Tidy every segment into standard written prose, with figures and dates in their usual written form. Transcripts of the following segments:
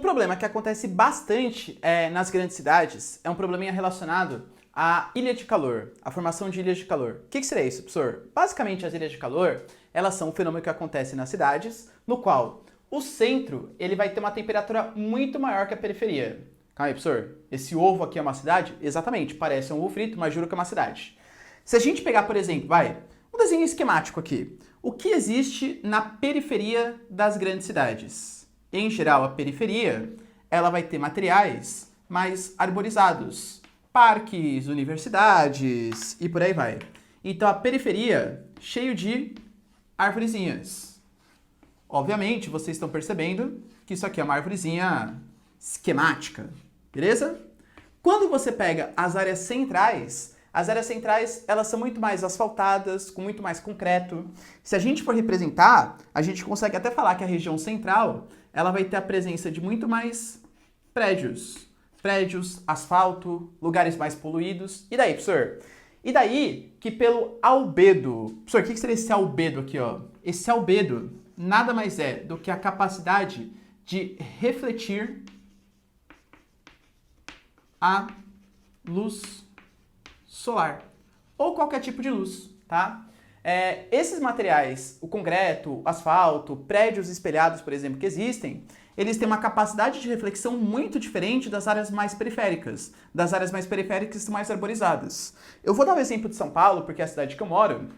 problema que acontece bastante nas grandes cidades é um probleminha relacionado à ilha de calor, a formação de ilhas de calor. O que seria isso, professor? Basicamente, as ilhas de calor, elas são um fenômeno que acontece nas cidades, no qual o centro ele vai ter uma temperatura muito maior que a periferia. Calma aí, professor. Esse ovo aqui é uma cidade? Exatamente, parece um ovo frito, mas juro que é uma cidade. Se a gente pegar, por exemplo, um desenho esquemático aqui. O que existe na periferia das grandes cidades? Em geral, a periferia ela vai ter materiais mais arborizados, parques, universidades e por aí vai. Então a periferia cheio de arvorezinhas. Obviamente, vocês estão percebendo que isso aqui é uma arvorezinha esquemática, beleza? Quando você pega as áreas centrais elas são muito mais asfaltadas, com muito mais concreto. Se a gente for representar, a gente consegue até falar que a região central ela vai ter a presença de muito mais prédios, asfalto, lugares mais poluídos. E daí, professor? E daí que pelo albedo... Professor, o que seria esse albedo aqui, ó? Esse albedo nada mais é do que a capacidade de refletir a luz solar ou qualquer tipo de luz, tá? Esses materiais, o concreto, o asfalto, prédios espelhados, por exemplo, que existem, eles têm uma capacidade de reflexão muito diferente das áreas mais periféricas. Das áreas mais periféricas que são mais arborizadas. Eu vou dar o exemplo de São Paulo, porque é a cidade que eu moro,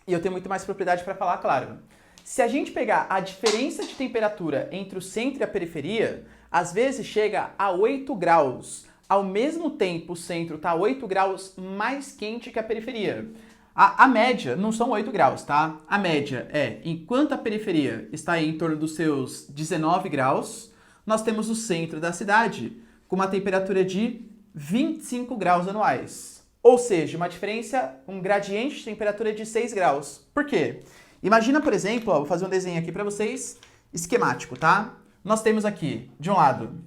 e eu tenho muito mais propriedade para falar, claro. Se a gente pegar a diferença de temperatura entre o centro e a periferia, às vezes chega a 8 graus. Ao mesmo tempo, o centro está 8 graus mais quente que a periferia. A média não são 8 graus, tá? A média é, enquanto a periferia está aí em torno dos seus 19 graus, nós temos o centro da cidade com uma temperatura de 25 graus anuais. Ou seja, uma diferença, um gradiente de temperatura de 6 graus. Por quê? Imagina, por exemplo, vou fazer um desenho aqui para vocês, esquemático, tá? Nós temos aqui, de um lado,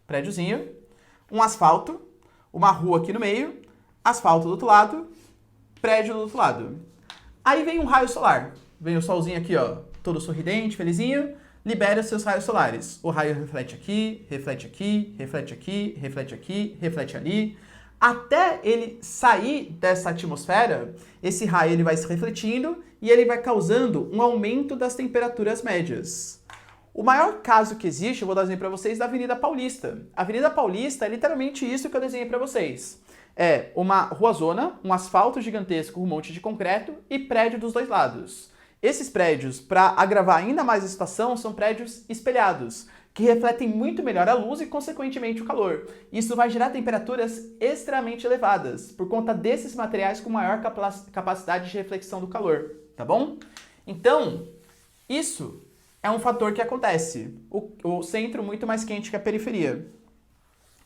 prédiozinho, um asfalto, uma rua aqui no meio, asfalto do outro lado, prédio do outro lado. Aí vem um raio solar. Vem o solzinho aqui, ó, todo sorridente, felizinho, libera os seus raios solares. O raio reflete aqui, reflete aqui, reflete aqui, reflete aqui, reflete ali. Até ele sair dessa atmosfera, esse raio ele vai se refletindo e ele vai causando um aumento das temperaturas médias. O maior caso que existe, eu vou dar um exemplo para vocês, da Avenida Paulista. A Avenida Paulista é literalmente isso que eu desenhei para vocês. É uma ruazona, um asfalto gigantesco, um monte de concreto e prédio dos dois lados. Esses prédios, para agravar ainda mais a situação, são prédios espelhados, que refletem muito melhor a luz e, consequentemente, o calor. Isso vai gerar temperaturas extremamente elevadas, por conta desses materiais com maior capacidade de reflexão do calor, tá bom? Então, isso é um fator que acontece. O centro muito mais quente que a periferia.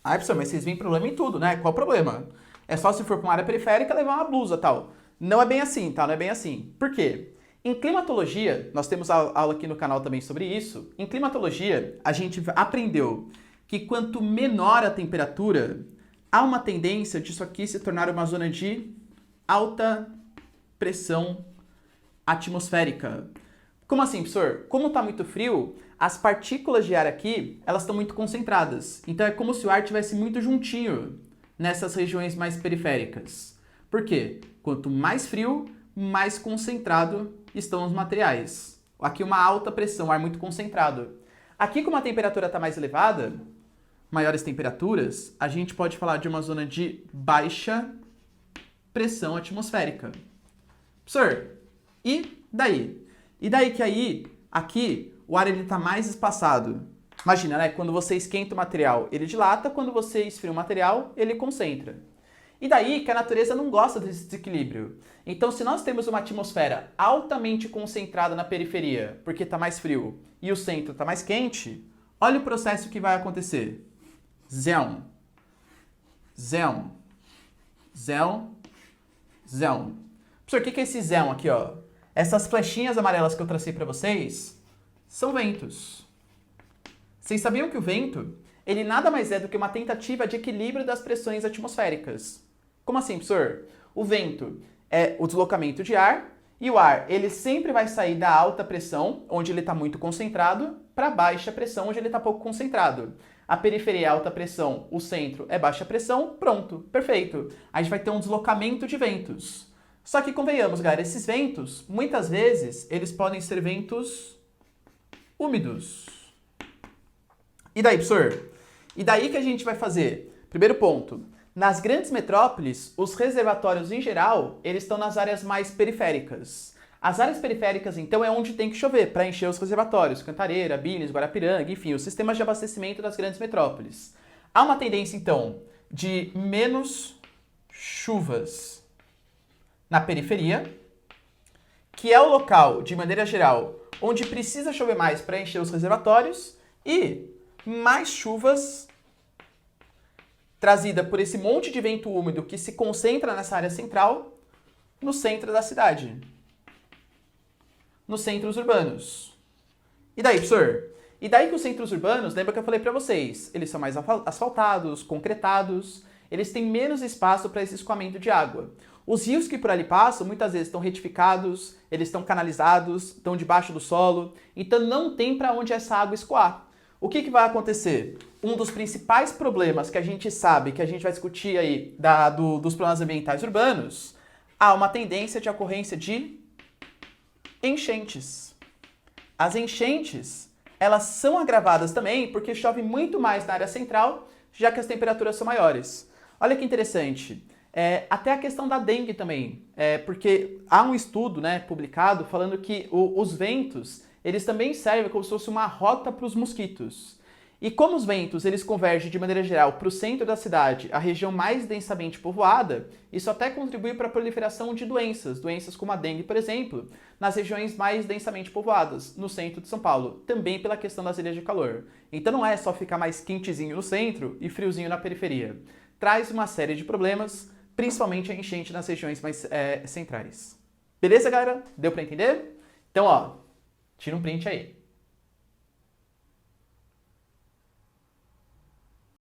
Ai, professor, mas vocês veem problema em tudo, né? Qual o problema? É só se for para uma área periférica levar uma blusa, tal. Não é bem assim, tá? Não é bem assim. Por quê? Em climatologia, nós temos aula aqui no canal também sobre isso. Em climatologia, a gente aprendeu que quanto menor a temperatura, há uma tendência disso aqui se tornar uma zona de alta pressão atmosférica. Como assim, professor? Como está muito frio, as partículas de ar aqui, elas estão muito concentradas. Então é como se o ar estivesse muito juntinho nessas regiões mais periféricas. Por quê? Quanto mais frio, mais concentrado estão os materiais. Aqui uma alta pressão, ar muito concentrado. Aqui, como a temperatura está mais elevada, maiores temperaturas, a gente pode falar de uma zona de baixa pressão atmosférica. Professor, e daí? E daí que aí, aqui, o ar está mais espaçado. Imagina, né? Quando você esquenta o material, ele dilata. Quando você esfria o material, ele concentra. E daí que a natureza não gosta desse desequilíbrio. Então, se nós temos uma atmosfera altamente concentrada na periferia, porque está mais frio, e o centro está mais quente, olha o processo que vai acontecer. Zão. Zão. Zão. Zão. Professor, o que é esse zão aqui, ó? Essas flechinhas amarelas que eu tracei para vocês são ventos. Vocês sabiam que o vento, ele nada mais é do que uma tentativa de equilíbrio das pressões atmosféricas. Como assim, professor? O vento é o deslocamento de ar E o ar, ele sempre vai sair da alta pressão, onde ele está muito concentrado, para baixa pressão, onde ele está pouco concentrado. A periferia é alta pressão, o centro é baixa pressão, pronto, perfeito. A gente vai ter um deslocamento de ventos. Só que convenhamos, galera, esses ventos, muitas vezes, eles podem ser ventos úmidos. E daí, professor? E daí que a gente vai fazer? Primeiro ponto, nas grandes metrópoles, os reservatórios em geral, eles estão nas áreas mais periféricas. As áreas periféricas, então, é onde tem que chover para encher os reservatórios, Cantareira, Billings, Guarapiranga, enfim, os sistemas de abastecimento das grandes metrópoles. Há uma tendência, então, de menos chuvas na periferia, que é o local, de maneira geral, onde precisa chover mais para encher os reservatórios, e mais chuvas trazida por esse monte de vento úmido que se concentra nessa área central, no centro da cidade. Nos centros urbanos. E daí, professor? E daí que os centros urbanos, lembra que eu falei para vocês, eles são mais asfaltados, concretados, eles têm menos espaço para esse escoamento de água. Os rios que por ali passam, muitas vezes estão retificados, eles estão canalizados, estão debaixo do solo, então não tem para onde essa água escoar. O que vai acontecer? Um dos principais problemas que a gente sabe, que a gente vai discutir aí dos problemas ambientais urbanos, há uma tendência de ocorrência de enchentes. As enchentes, elas são agravadas também porque chove muito mais na área central, já que as temperaturas são maiores. Olha que interessante. Até a questão da dengue também, porque há um estudo, né, publicado falando que os ventos, eles também servem como se fosse uma rota para os mosquitos. E como os ventos eles convergem de maneira geral para o centro da cidade, a região mais densamente povoada, isso até contribui para a proliferação de doenças como a dengue, por exemplo, nas regiões mais densamente povoadas, no centro de São Paulo, também pela questão das ilhas de calor. Então não é só ficar mais quentezinho no centro e friozinho na periferia. Traz uma série de problemas, principalmente a enchente nas regiões mais centrais. Beleza, galera? Deu para entender? Então, ó, tira um print aí.